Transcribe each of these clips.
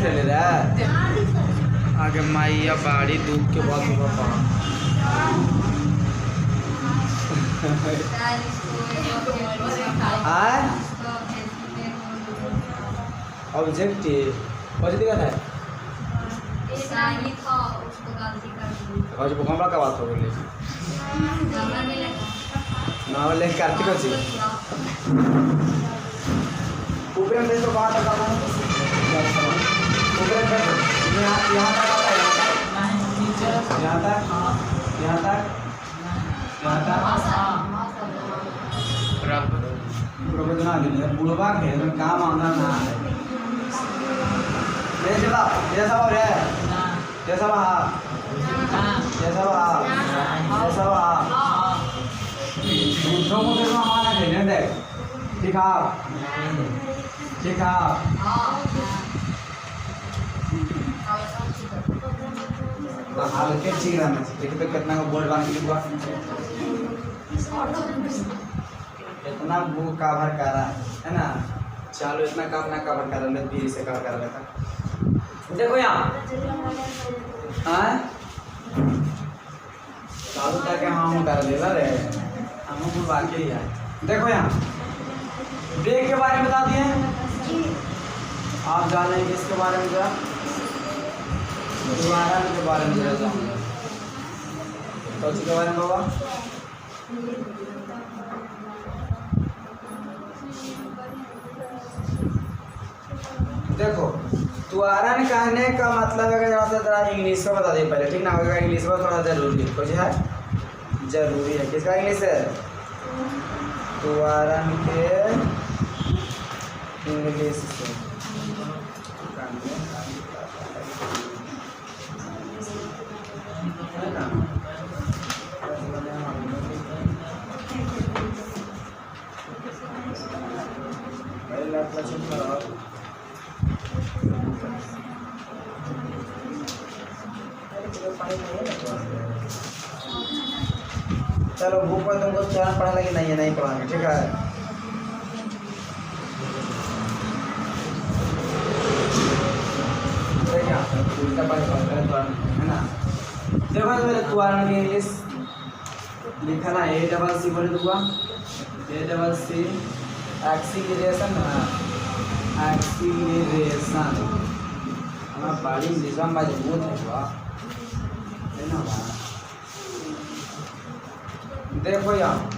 ले रहा है आगे माइया बाड़ी दूध के बाद पापा ऑब्जेक्टिव पॉजिटिव का था आज भूकंप का बात हो गई ना वाले कार्तिक अच्छी ऊपर में तो बात आता है ऊपर में यहाँ तक आता है यहाँ तक यहाँ तक प्रबंधना दिन बुढ़वा खेल में काम आना ना है जैसा जैसा हो रहा है जैसा वहाँ जैसा वहाँ जैसा वहाँ दूसरों को फिर हमारा खेलने दे दिखा दिखा हल्के चीरा में देखो तो कितना का बोर्ड बन गया इतना वो कवर कर रहा है ना चलो इतना काम ना कवर कर रहा है धीरे से कवर कर रहा था देखो यहाँ हाँ चालू तक हम कर ले रे हम को बाकी ही है देखो यहाँ ब्रेक के बारे में बता दिए आप जाने किसके बारे में जरा दोबारा के बारे में जरा जाऊँगा तो के बारे में बाबा देखो त्वरण कहने का मतलब है जरा इंग्लिश में बता दिए पहले ठीक ना होगा इंग्लिश में थोड़ा जरूरी कुछ है जरूरी है किसका इंग्लिश है त्वरण के इंग्लिश से चलो बुक में तुमको चरण पढ़ा लगे नहीं है नहीं पढ़ाएंगे ठीक है है ना देखो मेरे त्वरण की इंग्लिश लिखा ना ए डबल सी बोले दूंगा a double C acceleration acceleration हमारा बॉडी निजाम मजबूत है ना देखो यहाँ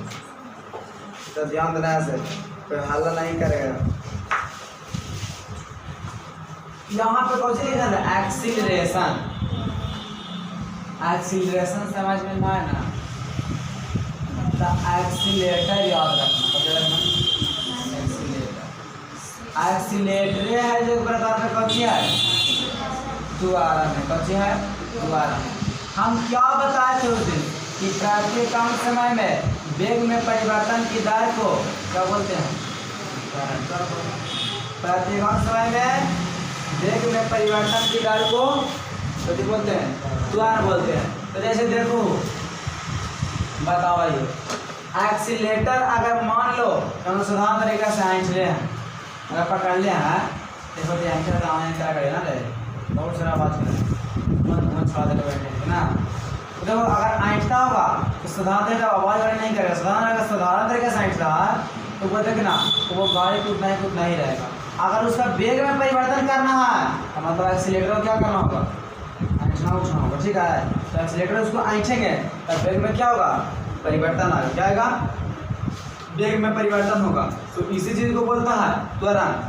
तो ध्यान देना है कोई हल्ला नहीं करेगा यहाँ पे कौन सी लिखा है एक्सीलरेशन एक्सीलरेशन समझ में ना है ना तो एक्सीलेटर याद रखना एक्सीलेटर है जो प्रकार का कौन है दोबारा में कौन है दोबारा हम क्या बताए थे उस दिन कि प्रत्येक समय में वेग में परिवर्तन की दर को क्या बोलते हैं प्रत्येक समय में वेग में परिवर्तन की दर को तो बोलते हैं त्वरण बोलते हैं तो जैसे देखो बताओ ये एक्सीलेटर अगर मान लो हम साधारण तरीका से आँच ले हैं अगर पकड़ ले हैं देखो तो क्या करे ना ले बहुत सारा बात करें छोड़ा देते बैठे ना देखो अगर आँचता होगा तो साधारण तरीका आवाज़ वाली नहीं करेगा साधारण तरीके से आँचता है तो वो देखना तो वो गाड़ी टूटना ही रहेगा अगर उसका वेग में परिवर्तन करना है तो मतलब एक्सीलेटर को क्या करना होगा आँचना उठना होगा ठीक है तो एक्सीलेटर उसको आँचेंगे तब वेग में क्या होगा परिवर्तन आएगा क्या आएगा वेग में परिवर्तन होगा तो इसी चीज़ को बोलता है त्वरण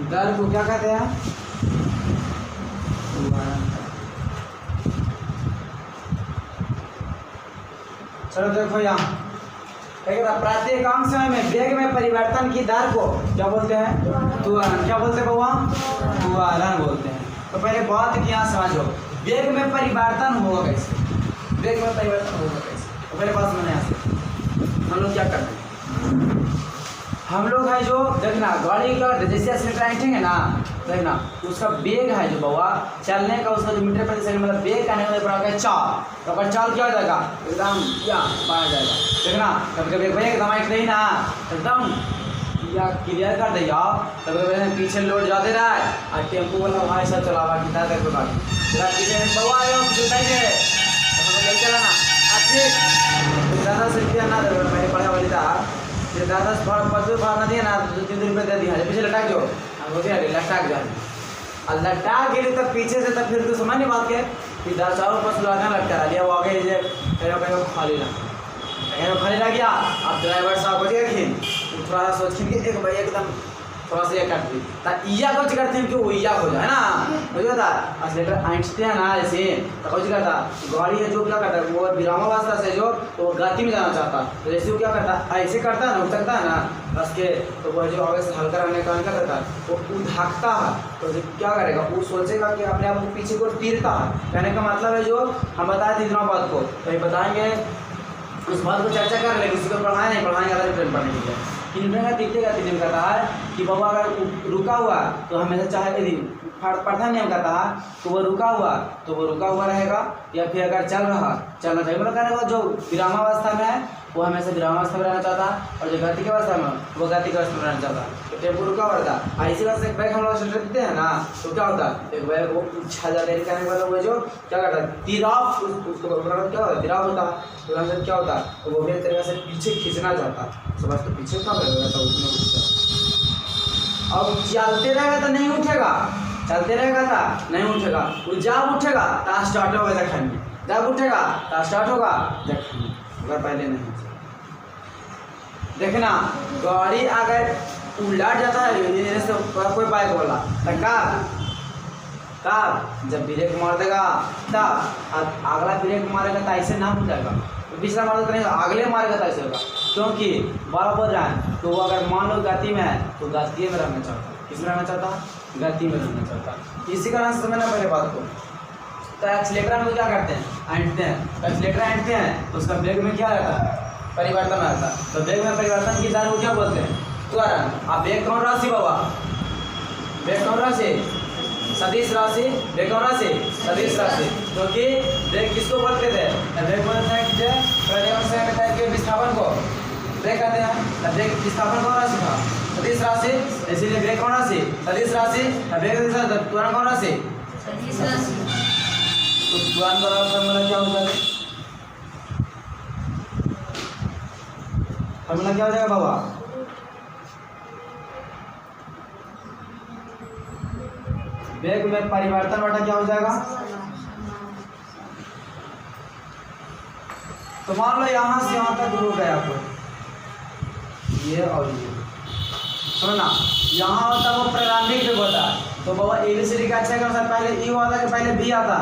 दर को क्या कहते हैं चलो देखो यहाँ प्रात्येकांक समय में वेग में परिवर्तन की दर को क्या बोलते हैं? त्वरण। क्या बोलते हैं बउआ? त्वरण बोलते हैं। तो पहले बात की यहाँ समझो, वेग में परिवर्तन होगा कैसे? वेग में परिवर्तन होगा कैसे? तो पहले बात समझना यहाँ से। हम लोग क्या करते हैं, हम लोग है जो देखना गाड़ी क्या करते हैं, जैसे एक्सीलरेटर ना, देखना उसका वेग है जो बउआ चलने का, उसका जो मीटर प्रति सेकंड मतलब वेग करने का बड़ा चाल, तो अगर चाल क्या हो जाएगा एकदम क्या बढ़ जाएगा। देखना कभी कभी भैया एकदम आइट नहीं ना एकदम या क्लियर कर दे यार, कभी कभी पीछे लोड जाते रहा है और टेम्पो वाला वहाँ सब चलावा कितना देर को गाड़ी पीछे बउआ चलाना अच्छे ज़्यादा से रुपया ना दे, मैंने पढ़ा वाली था दादा पशु भाव ना दिया ना 2-3 रुपये दे दिया पीछे लटक जाओ, लटक जाए और लटक गेली तब पीछे से तब फिर तो समझ नहीं बात के कि 10 पशु लगा लटका दिया वो आगे जे कहीं खाली रह गया। अब ड्राइवर साहब बच गए थोड़ा सा सोच के एक भाई एकदम थोड़ा सा ये काट दी इया कुछ करते हैं कि वो इया हो जाए ना, हो जाता एक्सीलेटर आइंचते हैं ना ऐसे, तो कुछ करता गाड़ी है जो क्या करता है वो विरामा वास्ता से जो तो वो गति में जाना चाहता, तो जैसे वो क्या करता ऐसे करता है ना, उठकता है ना बस के, तो वो जो आगे से हल्का रहने का क्या करता है वो उधाकता है, तो क्या करेगा वो सोचेगा कि अपने आप को पीछे को तीरता है। कहने का मतलब है जो हम बताए थे इतना बात को, तो ये बताएंगे उस बात को चर्चा कर लेंगे, किसी को पढ़ाए नहीं पढ़ाएंगे अलग ट्रेन पढ़ने के लिए। न्यूटन का दिखेगा तीन कहता है कि बाबा अगर रुका हुआ तो हमेशा चाहे यदि प्रथम नियम कहता है तो वो रुका हुआ रहेगा, या फिर अगर चलना चाहिए मतलब कहने का जो विरामावस्था में है वो हमेशा विरामावस्था में रहना चाहता है, और जो गति की अवस्था में वो गति की अवस्था में रहना चाहता है। तो टेम्पो रुका हुआ रहता है, इसी वजह से बैग हम लोग देते हैं ना, तो क्या होता है एक बैग वो उछा जाता है, कहने वाला वो जो क्या करता है तिराफ, उसको क्या होता है तिराफ होता है, तो वहाँ से क्या होता है तो वो भी एक तरीके से पीछे खींचना चाहता है, समझ तो पीछे कहाँ रहेगा उसमें, अब चलते रहेगा तो नहीं उठेगा, चलते रहेगा था नहीं उठेगा, वो जब उठेगा तो स्टार्ट होगा देखेंगे, जब उठेगा तो स्टार्ट होगा देखेंगे, अगर पहले नहीं देखना गाड़ी अगर उलट जाता है जैसे कोई बाइक वाला तब जब ब्रेक मार देगा तब अगला ब्रेक मारेगा तो ऐसे ना उठाएगा, पिछला मारेगा तो नहीं अगले मारेगा तो ऐसे होगा, क्योंकि बार बोल रहा है तो वो अगर मान लो गति में है तो गति में रहना चाहता है, किस में रहना चाहता है गति में रहना चाहता है। इसी कारण से समझना पहले बात को, तो एक्सीलेटर में क्या करते हैं ऐंठते हैं, तो एक्सीलेटर ऐंठते हैं तो उसका ब्रेक में क्या रहता है परिवर्तन आता है, तो ब्रेक में परिवर्तन की दर को क्या बोलते हैं त्वरण। अब वेग कौन राशि बाबा, वेग कौन राशि सदिश राशि, वेग कौन राशि सदिश राशि, क्योंकि वेग किसको बोलते थे वेग बोलते हैं कि विस्थापन को वेग कहते हैं, वेग विस्थापन कौन राशि था सदिश राशि, इसीलिए वेग कौन राशि सदिश राशि, वेग त्वरण कौन राशि सदिश राशि, तो त्वरण का फॉर्मूला क्या होता है, फॉर्मूला क्या हो जाएगा बाबा वेग में परिवर्तन बटा क्या हो जाएगा, तो मान लो यहाँ से यहाँ तक हो गया आपको ये और ये, सुनना यहाँ होता वो प्रारंभिक वेग होता है, तो बाबा एबीसीडी का अच्छा पहले ई आता कि पहले बी आता,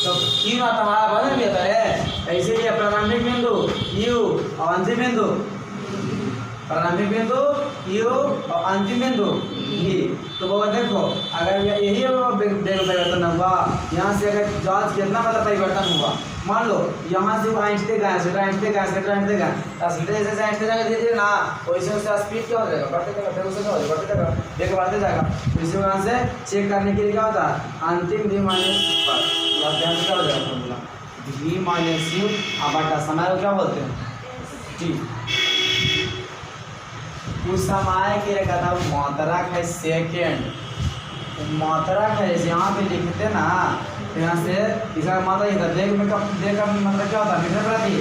तो क्यों आता हमारा बदल भी आता है, इसीलिए प्रारंभिक बिंदु यू और अंतिम बिंदु, प्रारंभिक बिंदु यू और अंतिम बिंदु भी। तो वो देखो अगर यही वेग परिवर्तन हुआ, यहाँ से अगर जांच कितना मतलब परिवर्तन हुआ, मान लो यहाँ से वो ऐंठते गए जैसे ऐंठते जाएगा धीरे धीरे ना, वैसे उसका स्पीड क्या हो जाएगा बढ़ते जाएगा, फिर उससे क्या हो जाएगा बढ़ते जाएगा, वेग बढ़ते जाएगा। तो इसी वजह से चेक करने के लिए क्या होता है अंतिम v माइनस ध्यान से क्या हो जाएगा फॉर्मूला v माइनस यू बटा समय को क्या बोलते हैं t, उस समय के लिए कहता है मात्रक है सेकेंड, मात्रक है जैसे यहाँ पे लिखते ना, तो यहाँ से इसका मात्रा ये था वेग में वेग का मात्रा क्या होता है मीटर प्रति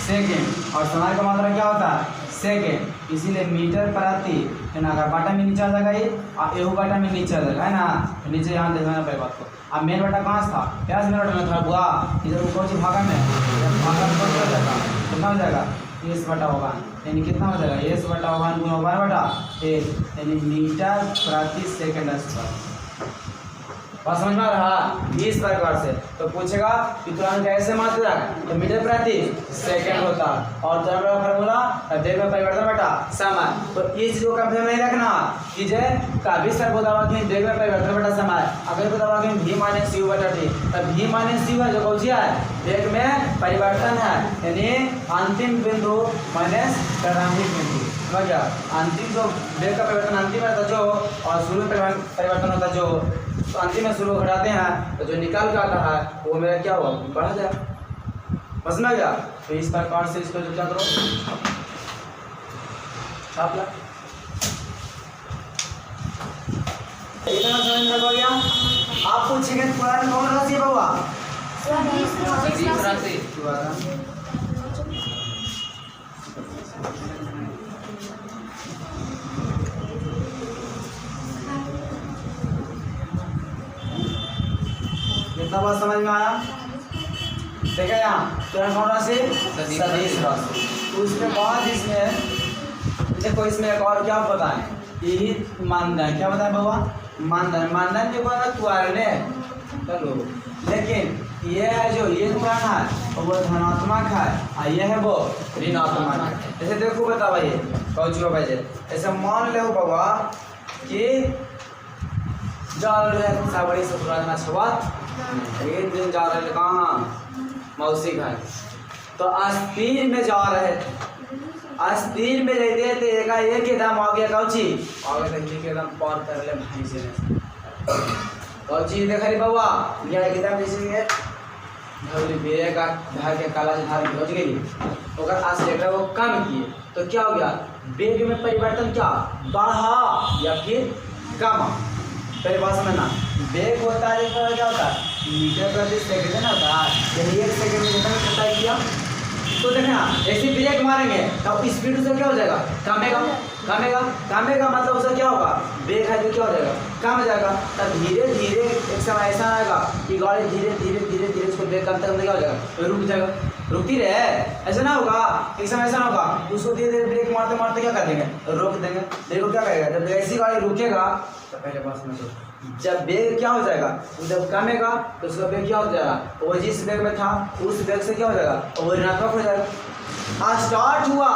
सेकेंड, और समय का मात्रा क्या होता है सेकेंड, इसीलिए मीटर प्रति है ना, अगर बाटा में नीचे आ जाएगा ये और एहू बाटा में नीचे आ जाएगा है ना, तो नीचे यहाँ देखना पड़ेगा बात को। अब मेन बाटा कहाँ था क्या मेन बाटा में था बुआ इधर कौन सी भागा में भागा में कौन सा जाएगा कितना हो जाएगा एस बटा होगा, यानी कितना हो जाएगा एस बटा होगा गुना वन बटा एक, यानी मीटर प्रति सेकेंड स्क्वायर। बात समझ में आ रहा इस प्रकार से। तो पूछेगा कि तुरंत कैसे मात्रा तो मीटर प्रति सेकंड होता और तुरंत का फार्मूला वेग में परिवर्तन बटा समय। तो इस चीज को कंफ्यूज नहीं रखना कि जे कभी सर बतावा कि वेग में परिवर्तन बटा समय अगर बतावा कि v माइनस u बटा t तब v माइनस u है जो कौन सी है वेग में परिवर्तन है यानी अंतिम बिंदु माइनस प्रारंभिक बिंदु समझ गया। अंतिम जो वेग का परिवर्तन अंतिम रहता जो और शुरू में परिवर्तन होता जो तो अंतिम में शुरू घटाते हैं तो जो निकाल के आता है वो मेरा क्या हुआ बढ़ जाए बस में गया। तो इस प्रकार से इसको जो क्या करो छाप ला इतना समझ में आ गया। आप पूछेंगे पुराना कौन राशि है बाबा सदिश राशि कितना बात समझ में आया देखा यहाँ तुरंत कौन राशि सदिश राशि। तो उसके बाद इसमें देखो इसमें एक और क्या बताएं यही मानदंड क्या बताएं बाबा मानदंड जो बना तुआरने चलो लेकिन ये है जो ये तुरान है वो धनात्मक है और ये है वो ऋणात्मक है। जैसे देखो बताओ ये कौचो बजे ऐसे मान लो बाबा कि जाल रहे सावड़ी से पुराना छवात एक दिन जा रहे कहाँ मौसी घर तो अस्थिर में जा रहे अस्थिर में रहते थे एक एकदम आ गया कौची आगे देखिए एकदम पार कर ले भाई से कौची देख रही बाबा ये एकदम जैसे धौली बेरे का धार के काला से धार पहुंच गई अगर एक्सीलरेटर वो कम किए तो क्या हो गया वेग में परिवर्तन क्या बढ़ा या फिर कम। पहले बात समझना वेग होता है क्या होता है मीटर प्रति सेकंड ना होता है यदि एक सेकंड में जितना घटाई किया तो देखना ऐसे ब्रेक मारेंगे तब स्पीड से क्या हो जाएगा कमेगा मतलब उसका क्या होगा वेग है तो क्या हो जाएगा कम हो जाएगा। तब धीरे धीरे एक समय ऐसा आएगा कि गाड़ी धीरे धीरे उसको ब्रेक करते करते क्या हो जाएगा तो रुक जाएगा रुकती रहे ऐसा ना होगा एक समय ऐसा ना होगा उसको धीरे धीरे ब्रेक मारते मारते क्या कर देंगे रोक देंगे। देखो क्या करेगा जब ऐसी गाड़ी रुकेगा तो पहले बात समझो जब वेग क्या हो जाएगा जब कमेगा तो उसका वेग क्या हो जाएगा वो जिस वेग में था उस वेग से क्या हो जाएगा वो ऋणात्मक हो जाएगा। स्टार्ट हुआ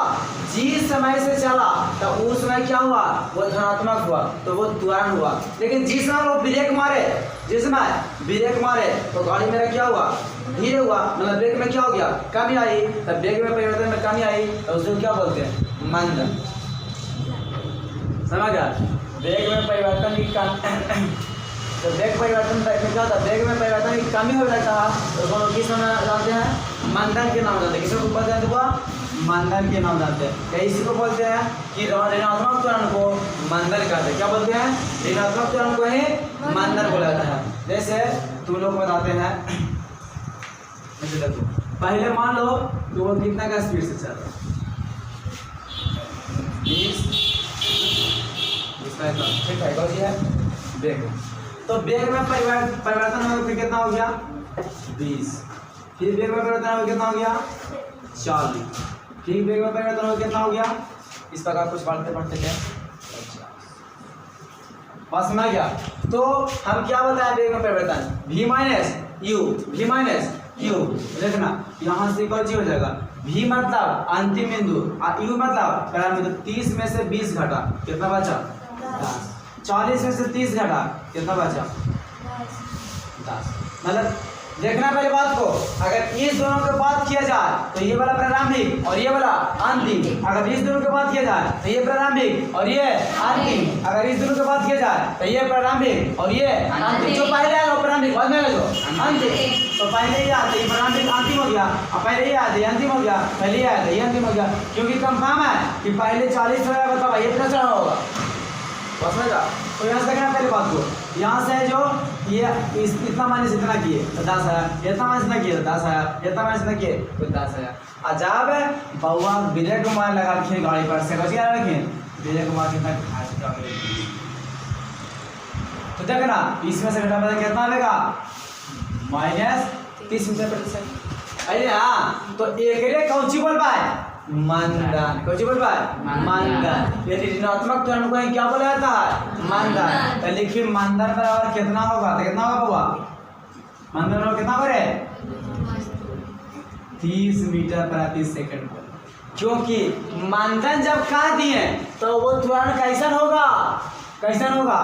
जिस समय से चला तो उस समय क्या हुआ वो धनात्मक हुआ तो वो त्वरण हुआ। लेकिन जिस समय वो ब्रेक मारे जिस समय ब्रेक मारे तो गाड़ी मेरा क्या हुआ धीरे हुआ मतलब ब्रेक में क्या हो गया कमी आई तब ब्रेक में परिवर्तन में कमी आई तो उसको क्या बोलते हैं मंदन। समझ गया वेग में परिवर्तन की तो वेग परिवर्तन क्या होता है वेग में परिवर्तन की कमी हो जाता है तो दोनों किस नाम जानते हैं मंदन के नाम जानते हैं। किसी को बोलते हैं देखो मंदन के नाम जानते हैं। इसी को बोलते हैं कि ऋणात्मक त्वरण को मंदन कहते हैं। क्या बोलते हैं ऋणात्मक त्वरण को ही मंदन बोला जाता है। जैसे तुम लोग बताते हैं देखो पहले मान लो कि वो कितना का स्पीड से चल रहा है 20 ठीक है कौन सी है वेग तो वेग में परिवर्तन हो फिर कितना हो गया 20 फिर वेग में परिवर्तन हो कितना हो गया 40 फिर वेग में परिवर्तन हो कितना हो गया इस प्रकार कुछ बढ़ते बढ़ते गए 50 पास में आ गया। तो हम क्या बताएं वेग में परिवर्तन v माइनस u देखना यहाँ से कौन सी हो जाएगा v मतलब अंतिम बिंदु और u मतलब प्रारंभिक बिंदु 30 में से 20 घटा कितना बचा 10 40 में से 30 घटा कितना बचा 10 मतलब देखना पहले बात को अगर इस दोनों के बात किया जाए तो ये वाला प्रारंभिक और ये वाला अंतिम अगर इस दोनों के बात किया जाए तो ये प्रारंभिक और ये अंतिम अगर इस दोनों के बात किया जाए तो ये प्रारंभिक और ये अंतिम जो पहले आएगा प्रारंभिक बाद में आएगा जो अंतिम तो पहले ही आते ये प्रारंभिक अंतिम हो गया और पहले ही आते अंतिम हो गया पहले ही आते ये अंतिम हो गया क्योंकि कंफर्म है कि पहले 40 होगा बताओ ये कितना चढ़ा होगा समझा। तो यहाँ से देखना पहले बात को यहाँ से जो ये इतना माइनस इतना किए तो 10 आया इतना माइनस इतना किए तो 10 आया इतना माइनस इतना किए तो 10 आया। अजाब है बउआ ब्रेक मार लगा रखिए गाड़ी पर से बचिए रखिए ब्रेक मार कितना तो देखना इसमें से घटा पता कितना आएगा -30 मीटर प्रति सेकंड। अरे हाँ तो एक कौन सी बोल पाए मंदन। कुछ बोल पाए मंदन। यदि ऋणात्मक त्वरण को क्या बोला जाता है? मंदन। तो लिखिए मंदन बराबर कितना होगा? तो कितना होगा बाबा? मंदन बराबर कितना करे? 30 मीटर प्रति सेकंड। क्योंकि मंदन जब कहा दिए तो वो त्वरण कैसन होगा? कैसन होगा?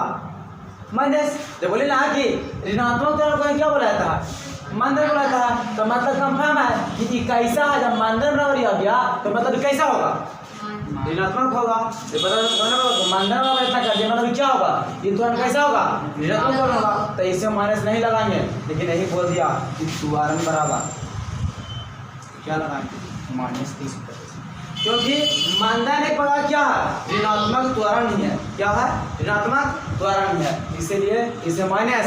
माइनस। तो बोले ना कि ऋणात्मक त्वरण को क्या बोला जाता है? मंदन बोला था। तो मतलब कंफर्म है कि कैसा है? जब मंदन बराबर आ गया तो मतलब कैसा होगा? ऋणात्मक होगा। मंदन बराबर इतना कर दिया मतलब क्या होगा? ये त्वरण कैसा होगा? ऋणात्मक त्वरण होगा। तो इसे माइनस नहीं लगाएंगे, लेकिन यही बोल दिया कि त्वरण बराबर क्या लगाएंगे? -30 मीटर। क्योंकि मंदन एक प्रकार क्या है? ऋणात्मक त्वरण ही है। क्या है? ऋणात्मक त्वरण है, इसीलिए इसे माइनस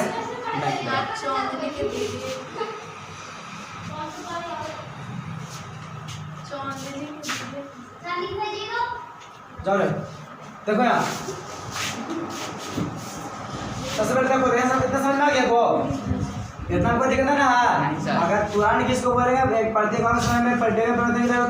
जाओ देखो यहाँ सबसे पहले देखो कितना समझ में आ गया को? इतना हमको दिखता ना। अगर त्वरण किसको बोलेगा? प्रत्येक समय में प्रत्येक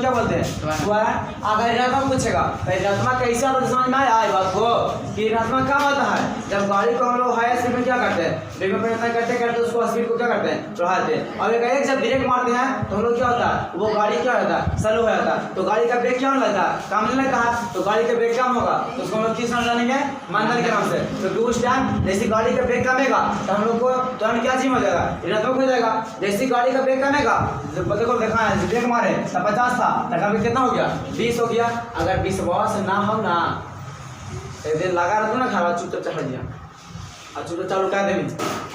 क्या बोलते हैं? त्वरण। अगर ऋणात्मक पूछेगा तो ऋणात्मक कैसा होता है? समझ में आया बात को कि ऋणात्मक क्या होता है? जब गाड़ी को हम लोग हाई स्पीड में क्या करते हैं? ब्रेक में प्रयत्न करते करते उसको स्पीड को क्या करते हैं? बढ़ाते हैं। और एक जब ब्रेक मारते हैं तो हम लोग क्या होता है? वो गाड़ी क्या होता है? स्लो हो जाता है। तो गाड़ी का ब्रेक क्या होने लगता है? कम नहीं लगता है। तो गाड़ी का ब्रेक कम होगा तो उसको हम लोग किस नाम जानेंगे? मंदन के नाम से। तो दूसरे टाइम जैसे गाड़ी का ब्रेक कमेगा तो हम लोग को त्वरण क्या चीज हो जाएगा? ऋणात्मक हो जाएगा। जैसी गाड़ी का ब्रेक कमेगा, देखो देखा है ब्रेक मारे तो 50 था, तो कितना हो गया? 20 हो गया। अगर 20 से ना हो ना एक दिन लगा रहा ना खावा चुपचाप चढ़ दिया और चुपचाप चालू कर देवी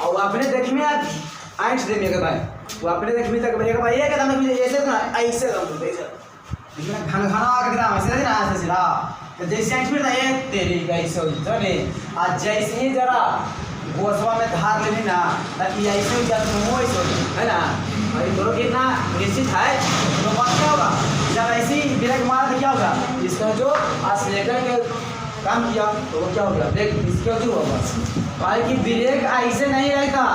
और अपने देख में आइट दे मेरे भाई वो अपने देख में तक भैया भाई ये कहता मैं ऐसे ना ऐसे लेकिन घन घना आके ग्राम ऐसे ना ऐसे सिरा तो जैसे आइट में ये तेरी कैसे हो चले आज जैसे ही जरा गोसवा में धार लेनी ना ताकि ऐसे ही जाते हो ऐसे है ना। और ये दोनों कितना निश्चित है तो बात क्या होगा? जब ऐसे ही ब्रेक मारा तो क्या होगा? इसका जो एक्सीलरेटर के काम किया तो वो क्या हो गया? ब्रेक इसके क्यों होगा? भाई कि ब्रेक ऐसे नहीं रहता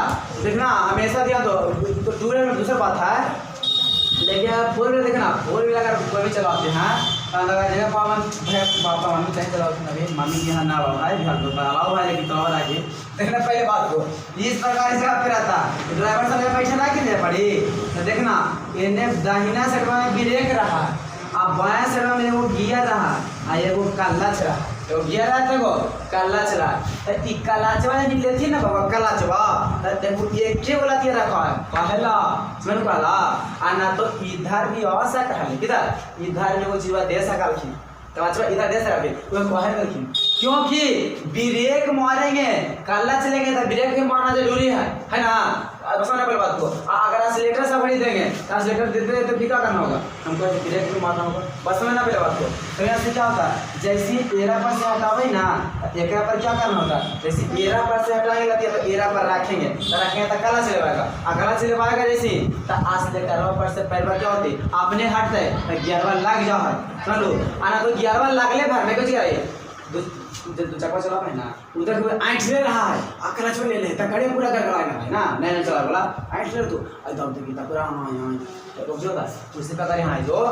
देखना हमेशा दिया तो टू व्हीलर में दूसरा बात है। लेकिन फोर व्हीलर देखना फोर व्हीलर अगर कोई भी चलाते हैं जगह पावन पापा मम्मी कहीं चलाते हैं अभी मम्मी के यहाँ ना भाई घर तो अलाउ भाई लेकिन तो और आगे देखना पहले बात को इस प्रकार से आपके रहता ड्राइवर साहब पैसा ला के दे पड़ी तो देखना इन्हें दाहिना साइड में ब्रेक रहा अब बाया साइड में वो गियर रहा आ एगो क्लच रहा तो गियर रहा देखो क्लच रहा तो ई क्लचवा जब लेती ना बाबा क्लचवा तो देखो एक के वाला दिया रखा है पहला सुन पहला आ ना तो इधर भी आ सकता है किधर इधर में वो चीज दे सकल की क्लचवा इधर दे सकल वो कहे करखिन क्योंकि ब्रेक मारेंगे क्लच लेंगे तो ब्रेक भी मारना जरूरी है ना। समझना पहले बात को अगर एक्सीलरेटर सब नहीं देंगे तो एक्सीलरेटर देते तो फिर क्या करना होगा? हमको ब्रेक भी मारना होगा। बस समझना पहले बात को। तो यहाँ से क्या होता है जैसे एरा पर से हटावे ना एकरा पर क्या करना होता है? जैसे एरा पर से हटाएंगे तो एरा पर रखेंगे तो कला से लेवाएगा अगला से लेवाएगा जैसे तो एक्सीलरेटर पर से पैर क्या होती अपने हटते तो गियरवा लग जाओ है चलो आना तो गियरवा लगले भर में कुछ दो चक्का चला है ना उधर कोई आइट ले रहा है अकरा चल ले त गाड़ी पूरा गड़गड़ा है ना नहीं चला बोला आइट ले तो एकदम देखी ता पूरा हां यहां रुक जाओ उससे पता यहां जो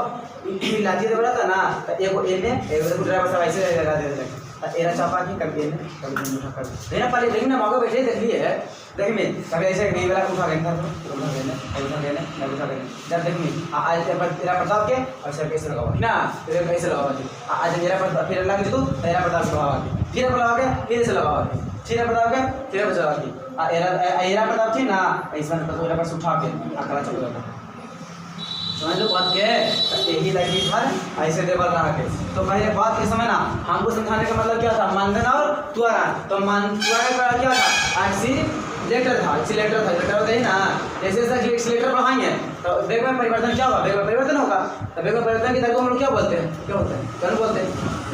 लाठी दे बोला था ना एगो एने एगो ड्राइवर सब ऐसे लगा दे एरा चापा की कभी एने कभी उठा कर देना पहले लेकिन ना मौका बैठे देख लिए है देख में कभी ऐसे नहीं वाला उठा के उठा देना नहीं उठा देना जब देख में आज पर तेरा प्रताप के और सर कैसे लगाओ ना तेरे कैसे लगाओ आज मेरा पर फिर लग जो तेरा प्रताप लगाओ फिर लगाओ के फिर से लगाओ फिर प्रताप के फिर बचा के एरा प्रताप थी ना ऐसा ना तो पर उठा के अकड़ा चल जाता समझ लो बात के यही लगी पर ऐसे देवल रहा के तो पहले बात के समय ना हमको समझाने का मतलब क्या था मंदन और त्वरण तो त्वरण का क्या था एक्सीलरेटर था एक्सीलरेटर होता है ना जैसे जैसे एक्सीलरेटर बढ़ाएंगे तो वेग में परिवर्तन क्या होगा वेग में परिवर्तन होगा तो वेग में परिवर्तन की दर को हम लोग क्या बोलते हैं त्वरण बोलते हैं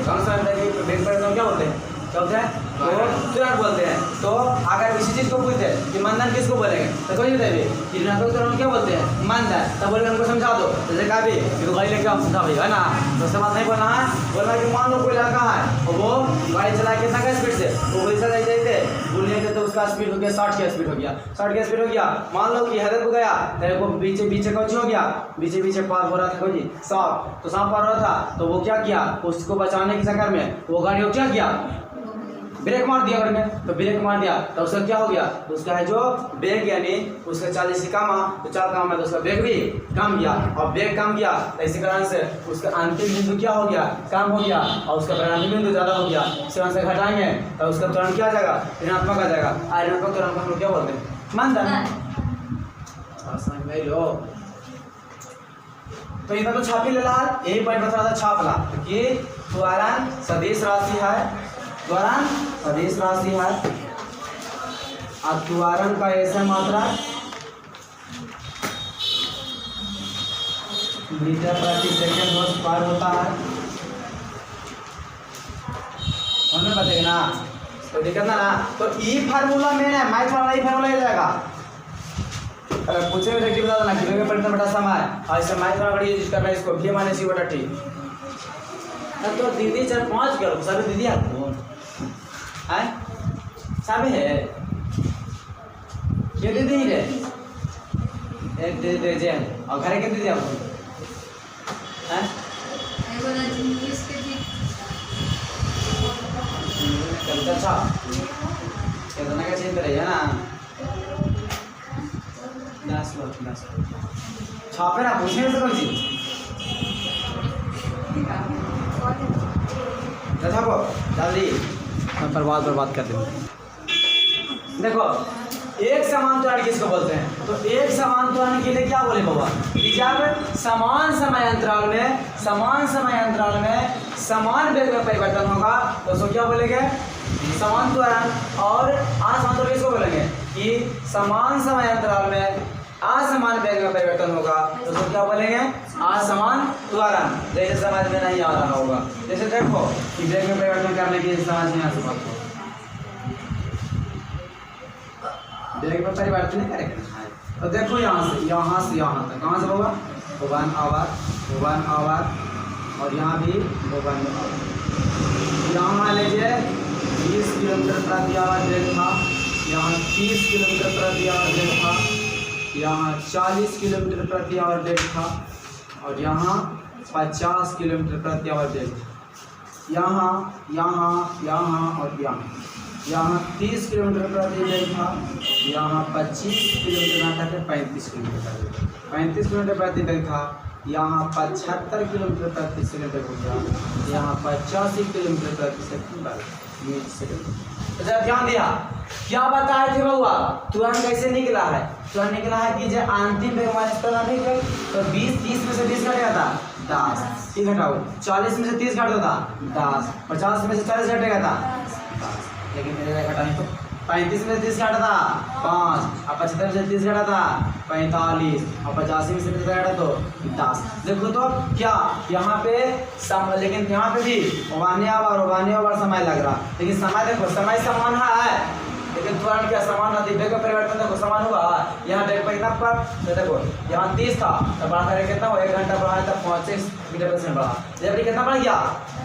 कौन सा वेग परिवर्तन क्या बोलते हैं क्या होता है तो त्वरण बोलते हैं। तो अगर इसी चीज को पूछते हैं कि मंदन किसको बोलेंगे तो कोई बताइए कि ऋणात्मक त्वरण क्या बोलते हैं मंदन तब बोलेंगे हमको समझा दो जैसे कहा भी गाड़ी लेके आप समझा भाई है ना तो उससे बात नहीं बोलना है बोलना कि मान लो कोई लड़का है और वो गाड़ी चला के कितना स्पीड से वो वैसा जाते बुलने नहीं थे तो उसका स्पीड हो गया 60 का स्पीड हो गया, 60 का स्पीड हो गया। मान लो कि हैदर को गया, देखो पीछे पीछे कौन हो गया, पीछे पीछे पार हो रहा था कोई सांप, तो सांप पार हो रहा था तो वो क्या किया, उसको बचाने के चक्कर में वो गाड़ी को क्या किया, ब्रेक मार दिया गाड़ी में। तो ब्रेक मार दिया तो उसका क्या हो गया, उसका है जो ब्रेक यानी उसका 40 कम आ, तो 4 कम है तो उसका ब्रेक भी कम गया, और ब्रेक कम गया तो इसी कारण से उसका अंतिम बिंदु क्या हो गया, कम हो गया, और उसका प्रारंभिक बिंदु ज़्यादा हो गया। इस कारण से घटाएंगे तो उसका त्वरण क्या आ जाएगा, ऋणात्मक आ जाएगा। और ऋणात्मक त्वरण को हम लोग क्या बोलते हैं, मानता है। समझ में लो, तो इधर तो छापी ले रहा, यही पॉइंट बता रहा था छाप ला कि त्वरण सदिश राशि है, त्वरण सदिश राशि है, और त्वरण का ऐसा मात्रा मीटर प्रति सेकंड वर्ष पार होता है। हमें बताइए ना, तो दिक्कत ना, तो ई फार्मूला में ना मैथ वाला ई फार्मूला आ जाएगा। अगर पूछे में बता देना कि वेग परिवर्तन बटा समय, और इससे मैथ वाला यूज करना, इसको v माइनस c बटा t। तो दीदी 4-5 करो सारे दीदी आपको है साबे है ये दीदी ही रे, एक दे जे और घरे के दीदी आपको हैं अच्छा कितना का चिंता रही है ना, 10 छापे ना पूछने से कोई चीज देखो जल्दी बर्बाद कर देंगे। देखो एक समान त्वरण किसको बोलते हैं, तो एक समान त्वरण के लिए क्या बोले बाबा कि जब समान समय अंतराल में समान वेग में परिवर्तन होगा तो उसको क्या बोलेंगे, समान त्वरण। और असमान त्वरण किसको बोलेंगे कि समान समय अंतराल में असमान वेग में परिवर्तन होगा तो उसको क्या बोलेंगे, असमान त्वरण। जैसे समझ में नहीं आ रहा होगा, जैसे देखो कि वेग में परिवर्तन करने की समझ में आ सकता है, वेग में परिवर्तन नहीं करेगा। तो देखो यहाँ से यहाँ तक, कहाँ से होगा 1 आवर और यहाँ भी 1 आवर। यहाँ मान लीजिए 20 किलोमीटर प्रति आवर वेग था, यहाँ 30 किलोमीटर प्रति आवर वेग था, यहाँ 40 किलोमीटर प्रति आवर वेग था, और यहाँ 50 किलोमीटर प्रति आवर वेग था। यहाँ और यहाँ 30 किलोमीटर प्रति वेग था, यहाँ 25 किलोमीटर ना करके 35 किलोमीटर प्रति वेग था, यहाँ 75 किलोमीटर प्रति सेकंड हो गया, यहाँ 85 किलोमीटर प्रति सेकंड। तो जरा ध्यान दिया क्या बताए थे बउआ, तुरंत कैसे निकला है, तुरंत निकला है कि जब अंतिम वेग माइनस प्रारंभिक वेग, तो 30 में से 20 घटेगा था 10, ठीक घटाओ, 40 में से 30 घट होता 10, 50 में से 40 घटेगा था 10, लेकिन मेरे घटाने तो 35 में से 30 घटा था 5, और 75 में से 30 घटा था 45, और 85 में से 30 घटा तो 10। देखो तो क्या यहाँ पे लेकिन यहाँ पे भी उबाने आवर समय लग रहा, लेकिन समय देखो समय समान है, लेकिन त्वरण क्या समान है, वेग का परिवर्तन देखो समान हुआ। यहाँ वेग पर कितना पर, तो देखो यहाँ 30 था तो बढ़ा करके कितना हुआ, 1 घंटा बढ़ा था 25 मीटर प्रति सेकंड बढ़ा, जबकि कितना बढ़ गया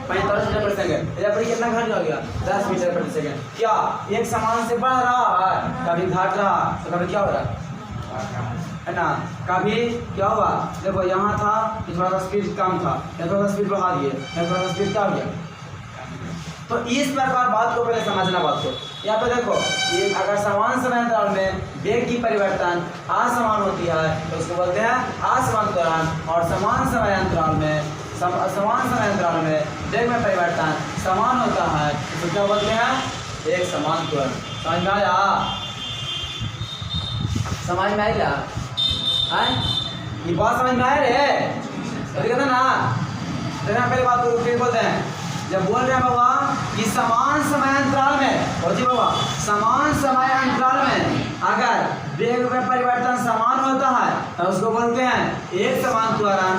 45 मीटर प्रति सेकंड, जबकि कितना घट गया 10 मीटर प्रति सेकंड। क्या एक समान से बढ़ रहा है, कभी घट रहा तो कभी क्या हो रहा है ना, कभी क्या हुआ, देखो यहाँ था कि थोड़ा सा स्पीड कम था, या थोड़ा सा स्पीड बढ़ा दिए, या थोड़ा सा स्पीड क्या हो गया। तो इस प्रकार बात को पहले समझना बात को। यहाँ पे देखो ये अगर समान समय अंतराल में वेग की परिवर्तन असमान होती है तो उसको बोलते हैं असमान त्वरण, और समान समय अंतराल में वेग में परिवर्तन समान होता है तो क्या बोलते हैं, एक समान त्वरण। समझ में आया, समझ में आएगा ये बात समझ में आए रे, कहते ना पहले बात को फिर बोलते हैं, जब बोल रहे हैं बाबा कि समान समय अंतराल में, और जी बाबा समान समय अंतराल में अगर वेग में परिवर्तन समान होता है तो उसको बोलते हैं एक समान त्वरण,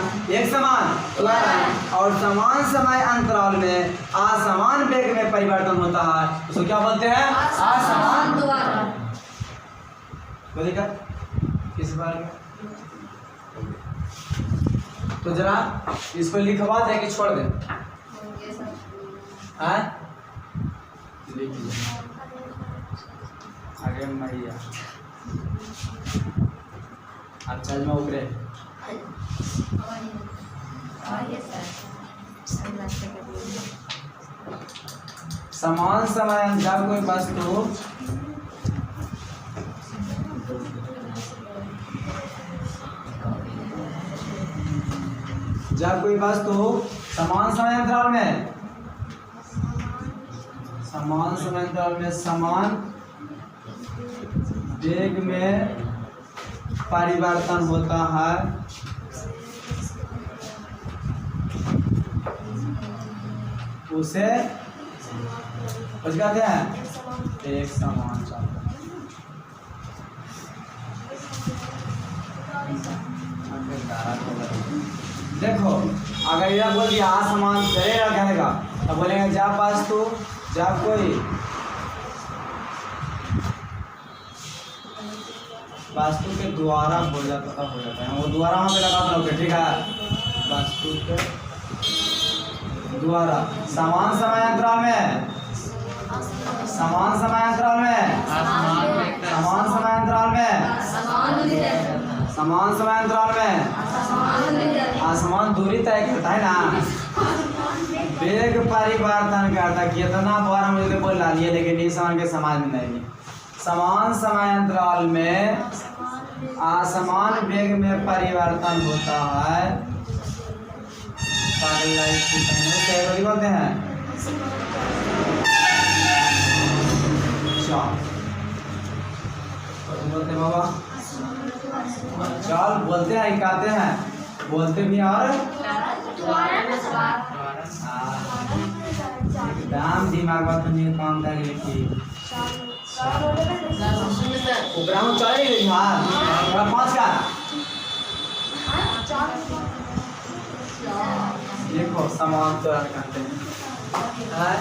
और समान समय अंतराल में असमान वेग में परिवर्तन होता है उसको क्या बोलते हैं, असमान त्वरण। किस बार तो जरा इसको लिखवा दे कि छोड़ दे, आगे मैया अच्छा में ऊपरे समान समय जब कोई वस्तु समान समय अंतराल में समान वेग में परिवर्तन होता है उसे कुछ कहते हैं एक समान चालक। देखो अगर यह बोल दिया आसमान चलेगा कहेगा तो बोलेंगे जब वस्तु जब कोई वस्तु के द्वारा हो जाता है वो द्वारा वहाँ पे लगा दो ठीक है। वस्तु के द्वारा समान समय अंतराल में आसमान दूरी तय करता है ना। वेग परिवर्तन करता है कितना बार मुझे बोल रहा है लेकिन ये समान के समाज में नहीं। समान समय अंतराल में असमान वेग में परिवर्तन होता है बोलते हैं। बोलते बाबा चल बोलते हैं कहते हैं बोलते भी और एकदम दिमाग में तो नहीं काम कर लिखी उपराम चले हाँ 5 का देखो समान तो कहते हैं